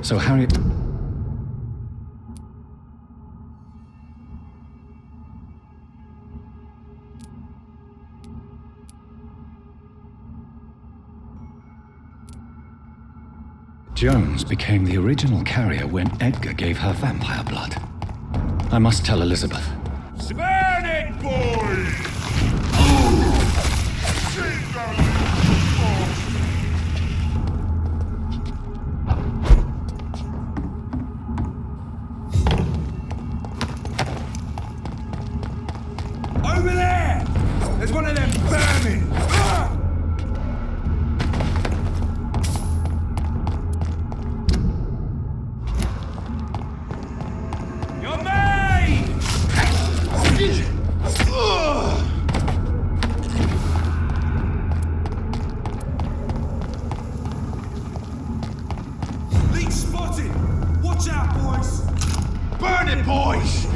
So Harry... Jones became the original carrier when Edgar gave her vampire blood. I must tell Elizabeth. Burn it, boys! Over there! There's one of them vermin! You're made! Leech spotted! Watch out, boys! Burn it, boys!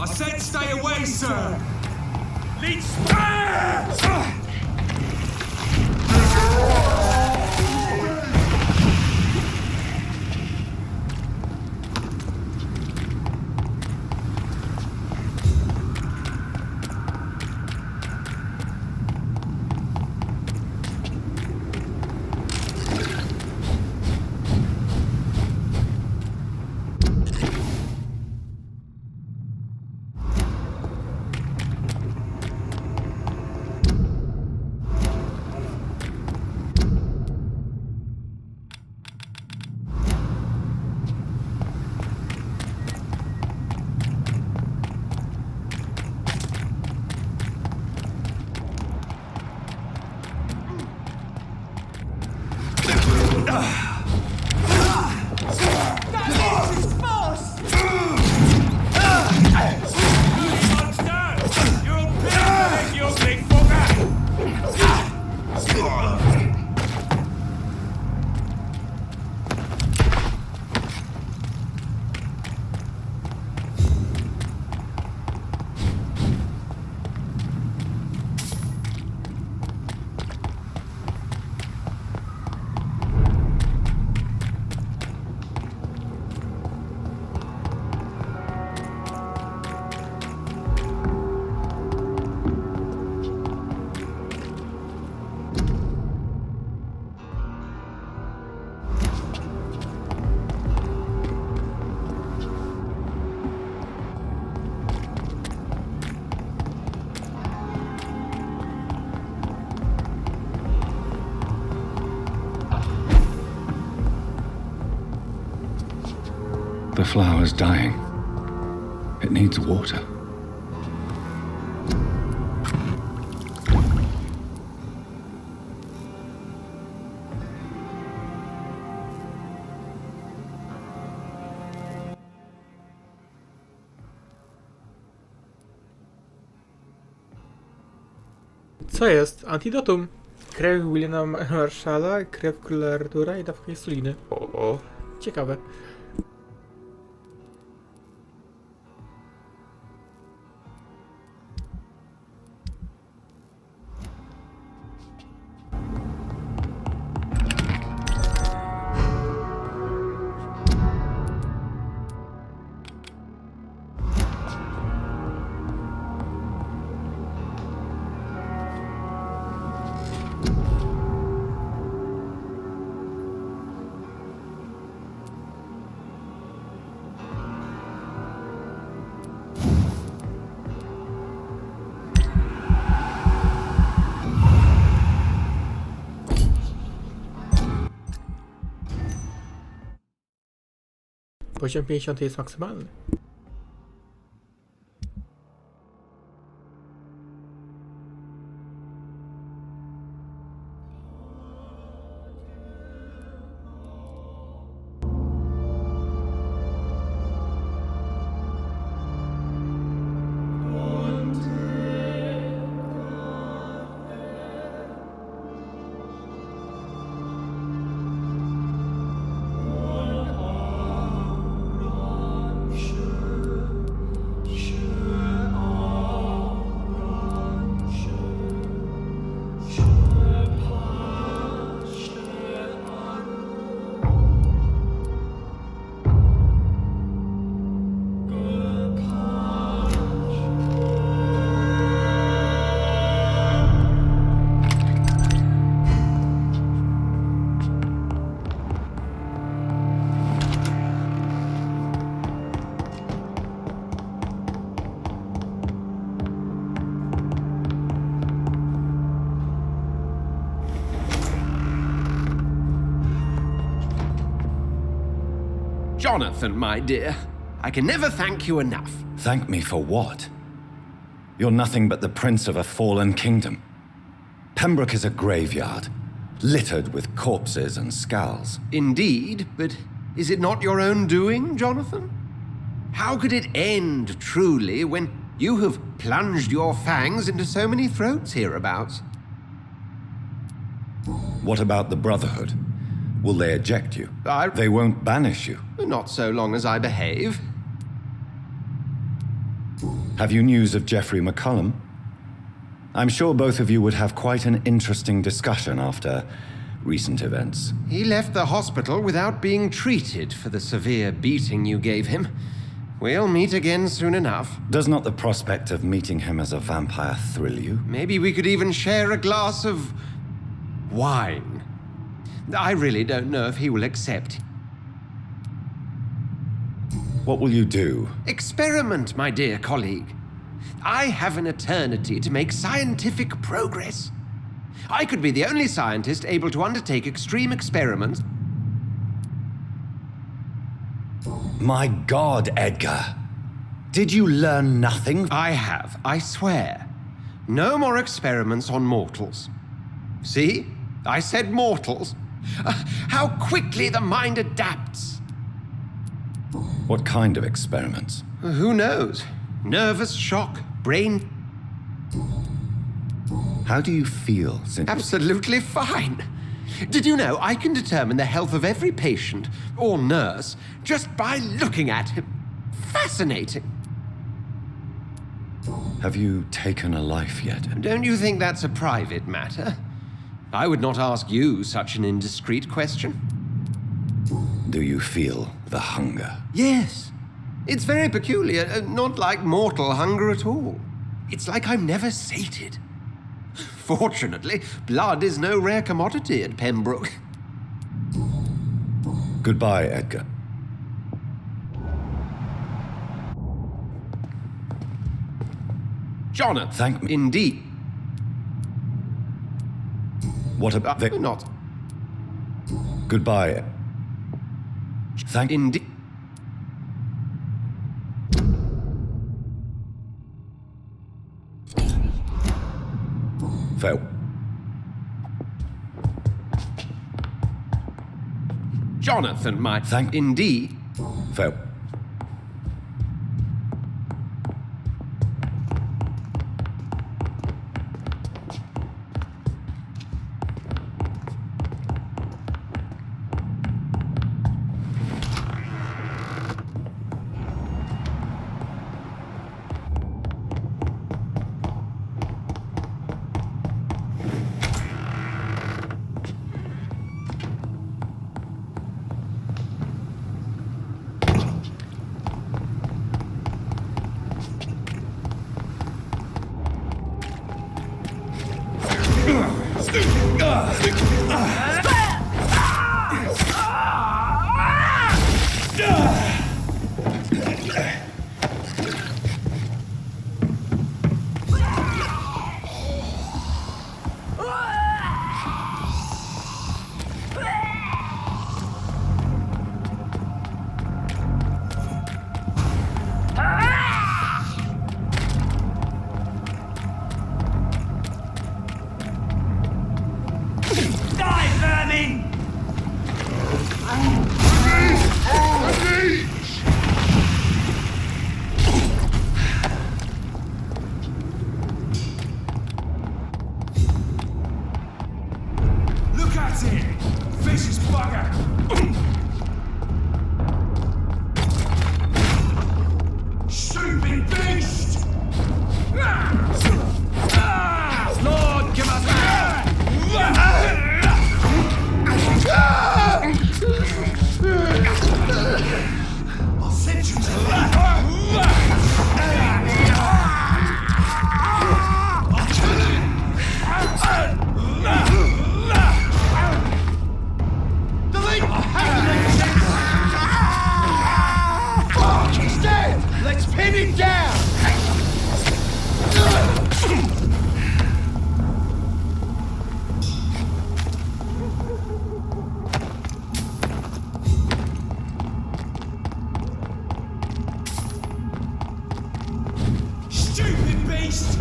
I said stay away, sir! Leech The flower's dying. It needs water. Co jest? Antidotum. Krew Williama Marshalla, krew króla Artura i dawka insuliny. O, ciekawe. Poziom 50 jest maksymalny. Jonathan, my dear, I can never thank you enough. Thank me for what? You're nothing but the prince of a fallen kingdom. Pembroke is a graveyard, littered with corpses and skulls. Indeed, but is it not your own doing, Jonathan? How could it end, truly, when you have plunged your fangs into so many throats hereabouts? What about the Brotherhood? Will they eject you? They won't banish you. Not so long as I behave. Have you news of Geoffrey McCullum? I'm sure both of you would have quite an interesting discussion after recent events. He left the hospital without being treated for the severe beating you gave him. We'll meet again soon enough. Does not the prospect of meeting him as a vampire thrill you? Maybe we could even share a glass of wine. I really don't know if he will accept. What will you do? Experiment, my dear colleague. I have an eternity to make scientific progress. I could be the only scientist able to undertake extreme experiments. My God, Edgar. Did you learn nothing? I have, I swear. No more experiments on mortals. See? I said mortals. How quickly the mind adapts. What kind of experiments? Who knows? Nervous shock, brain... How do you feel since... Absolutely fine. Did you know I can determine the health of every patient or nurse just by looking at him? Fascinating. Have you taken a life yet? Don't you think that's a private matter? I would not ask you such an indiscreet question. Do you feel the hunger? Yes. It's very peculiar, not like mortal hunger at all. It's like I'm never sated. Fortunately, blood is no rare commodity at Pembroke. Goodbye, Edgar. Jonathan. Thank me. Indeed. What about... Not. Goodbye. Thank... Indeed. Farewell. Jonathan, my... Thank... Indeed. Farewell. He's dead! Let's pin him down! Stupid beast!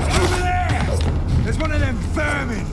Over there! There's one of them vermin!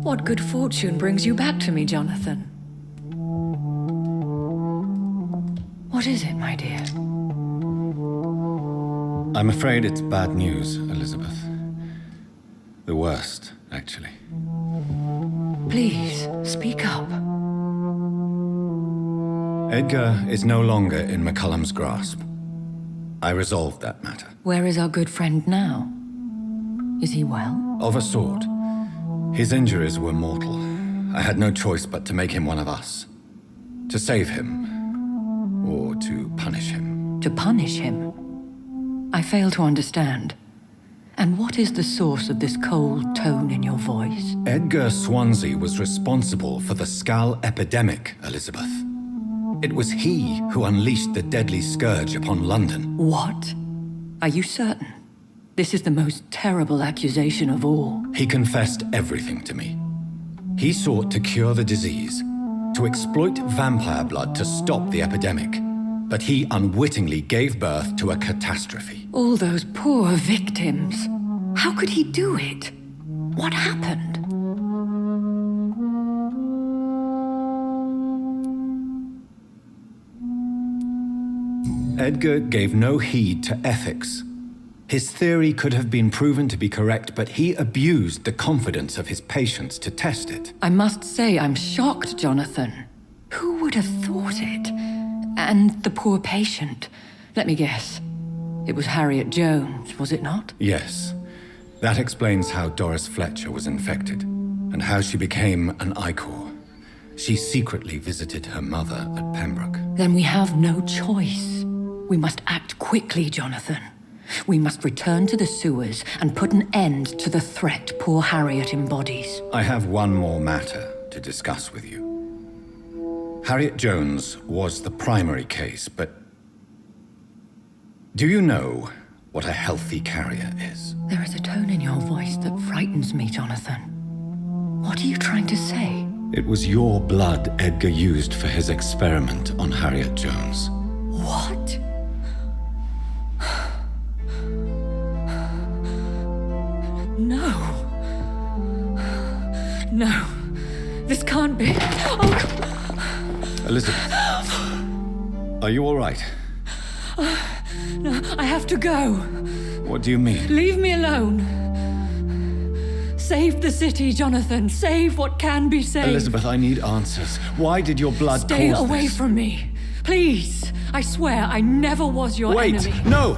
What good fortune brings you back to me, Jonathan? What is it, my dear? I'm afraid it's bad news, Elizabeth. The worst, actually. Please, speak up. Edgar is no longer in McCullum's grasp. I resolved that matter. Where is our good friend now? Is he well? Of a sort. His injuries were mortal. I had no choice but to make him one of us. To save him, or to punish him. To punish him? I fail to understand. And what is the source of this cold tone in your voice? Edgar Swansea was responsible for the Skal epidemic, Elizabeth. It was he who unleashed the deadly scourge upon London. What? Are you certain? This is the most terrible accusation of all. He confessed everything to me. He sought to cure the disease, to exploit vampire blood to stop the epidemic. But he unwittingly gave birth to a catastrophe. All those poor victims. How could he do it? What happened? Edgar gave no heed to ethics. His theory could have been proven to be correct, but he abused the confidence of his patients to test it. I must say I'm shocked, Jonathan. Who would have thought it? And the poor patient. Let me guess. It was Harriet Jones, was it not? Yes. That explains how Doris Fletcher was infected, and how she became an Icor. She secretly visited her mother at Pembroke. Then we have no choice. We must act quickly, Jonathan. We must return to the sewers and put an end to the threat poor Harriet embodies. I have one more matter to discuss with you. Harriet Jones was the primary case, but do you know what a healthy carrier is? There is a tone in your voice that frightens me, Jonathan. What are you trying to say? It was your blood Edgar used for his experiment on Harriet Jones. What? No. No. This can't be. Oh. Elizabeth, are you all right? No, I have to go. What do you mean? Leave me alone. Save the city, Jonathan. Save what can be saved. Elizabeth, I need answers. Why did your blood Stay cause away this? from me. Please. I swear I never was your enemy. Wait! No!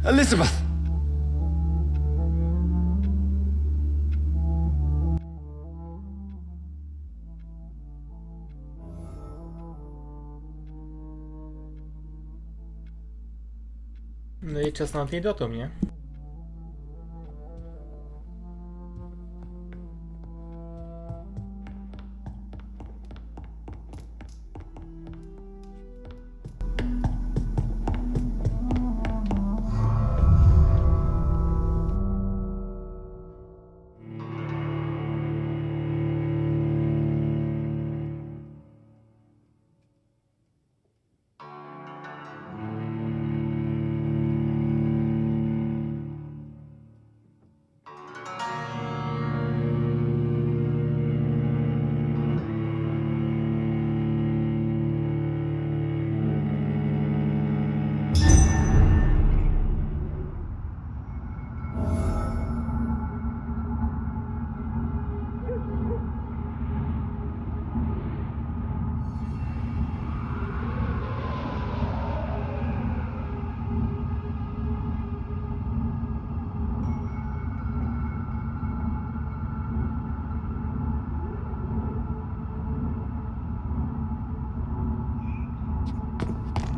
Elizabeth! No i czas na Antidotum, nie?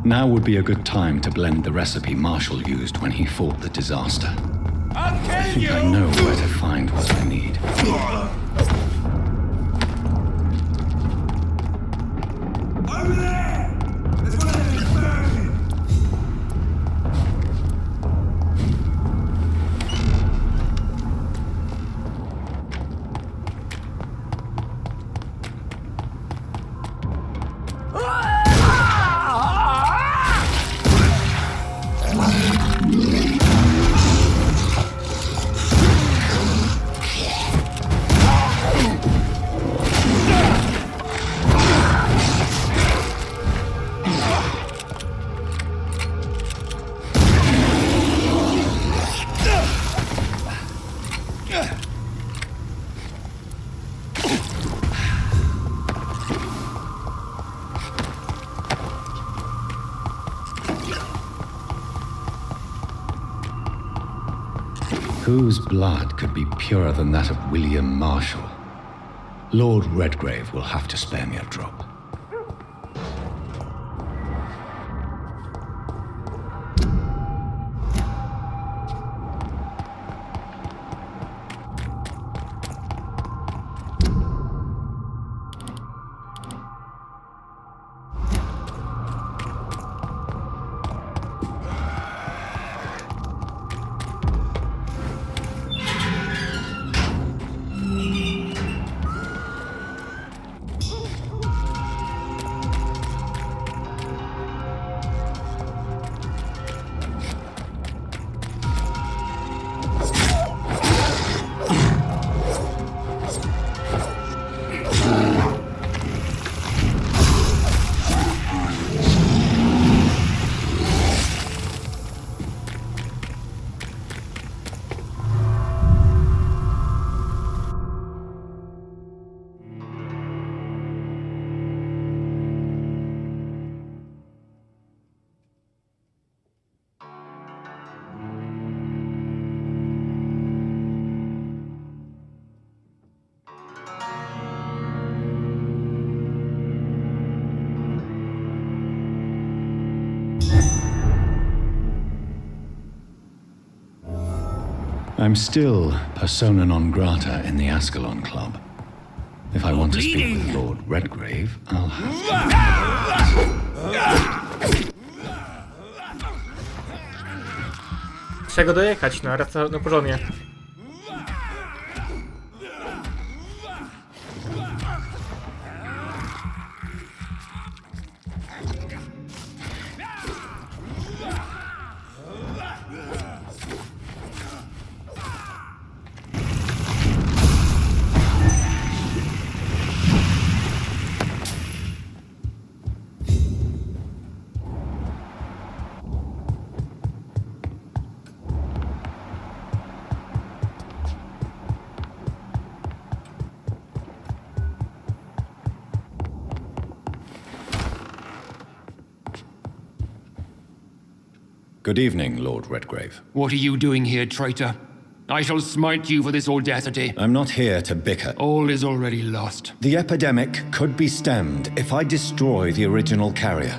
Now would be a good time to blend the recipe Marshall used when he fought the disaster. I'll I kill think you! I know where to find what I need. Over there! There's one of them burning! Whose blood could be purer than that of William Marshall? Lord Redgrave will have to spare me a drop. I'm still persona non grata in the Ascalon Club. If I want to speak with Lord Redgrave, I'll have Czego dojechać? No, raz na porządnie. Good evening, Lord Redgrave. What are you doing here, traitor? I shall smite you for this audacity. I'm not here to bicker. All is already lost. The epidemic could be stemmed if I destroy the original carrier.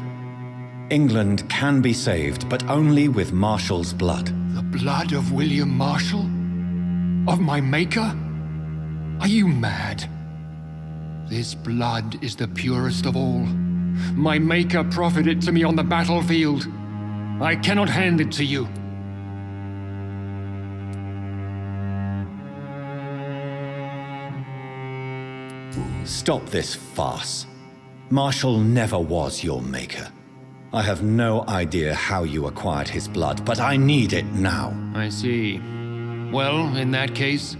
England can be saved, but only with Marshall's blood. The blood of William Marshall? Of my maker? Are you mad? This blood is the purest of all. My maker proffered it to me on the battlefield. I cannot hand it to you. Stop this farce. Marshall never was your maker. I have no idea how you acquired his blood, but I need it now. I see. Well, in that case,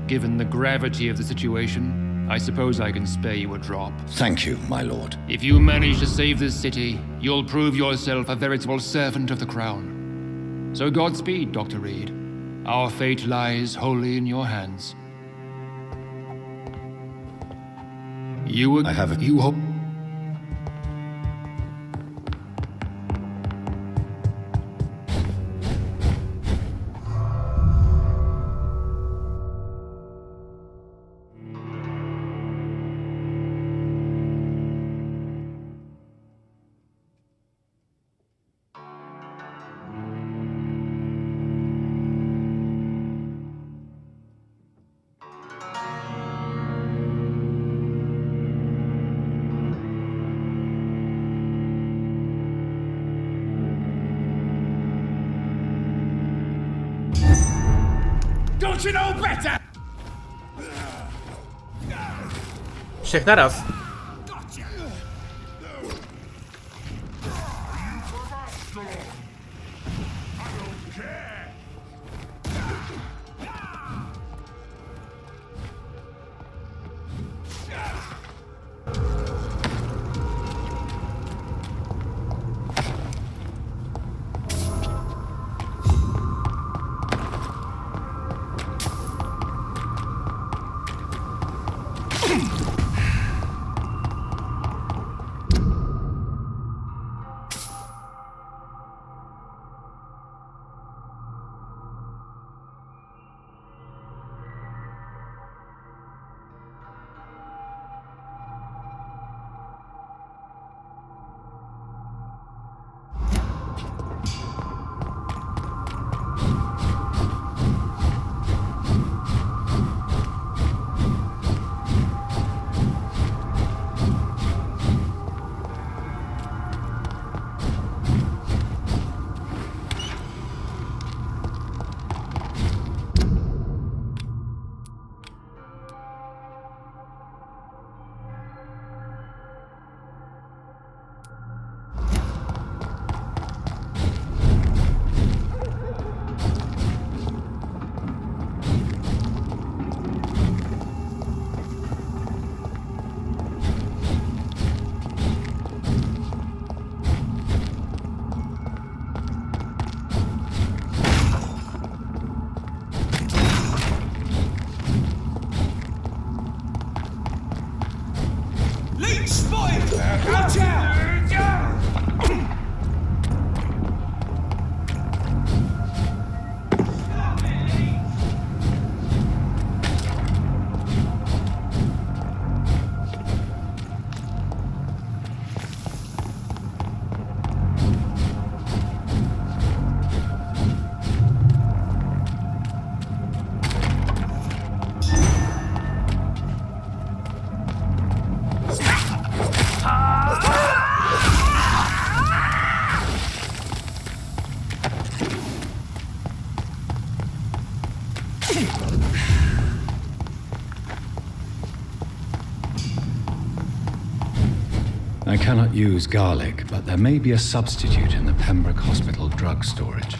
given the gravity of the situation, I suppose I can spare you a drop. Thank you, my lord. If you manage to save this city, you'll prove yourself a veritable servant of the crown. So Godspeed, Dr. Reed. Our fate lies wholly in your hands. I have a... You hope... Don't you know better? Trzech naraz. Gotcha. Leech spotted! Watch out! I cannot use garlic, but there may be a substitute in the Pembroke Hospital drug storage.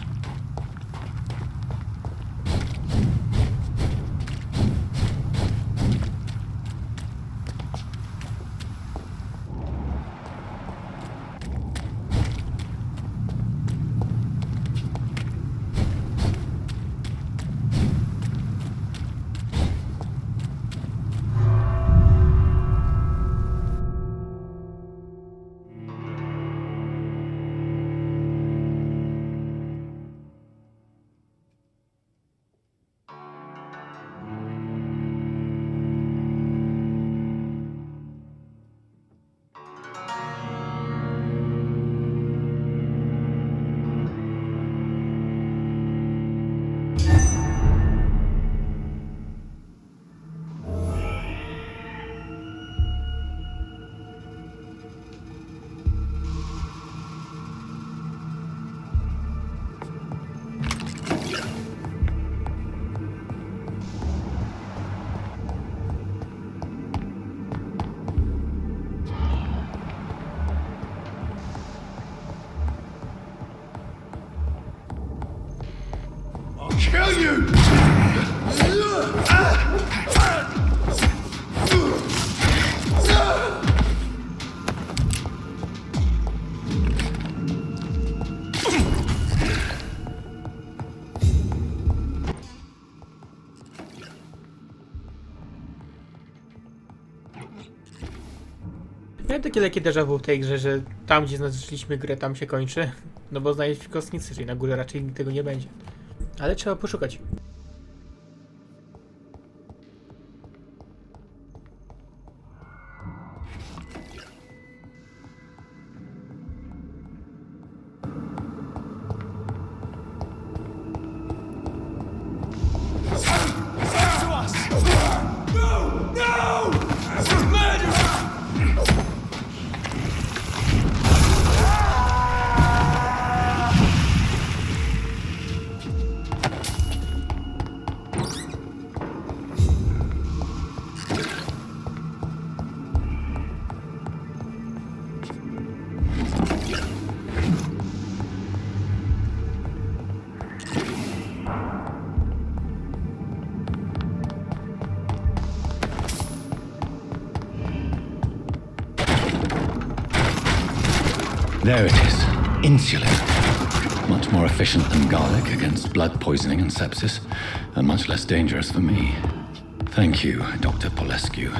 Kill you! Miałem takie lekkie déjà vu w tej grze, że tam gdzie zaczęliśmy grę, tam się kończy. No bo znaleźć kostnicy, czyli na górze raczej tego nie będzie. Ale trzeba poszukać. There it is. Insulin. Much more efficient than garlic against blood poisoning and sepsis, and much less dangerous for me. Thank you, Dr. Polescu.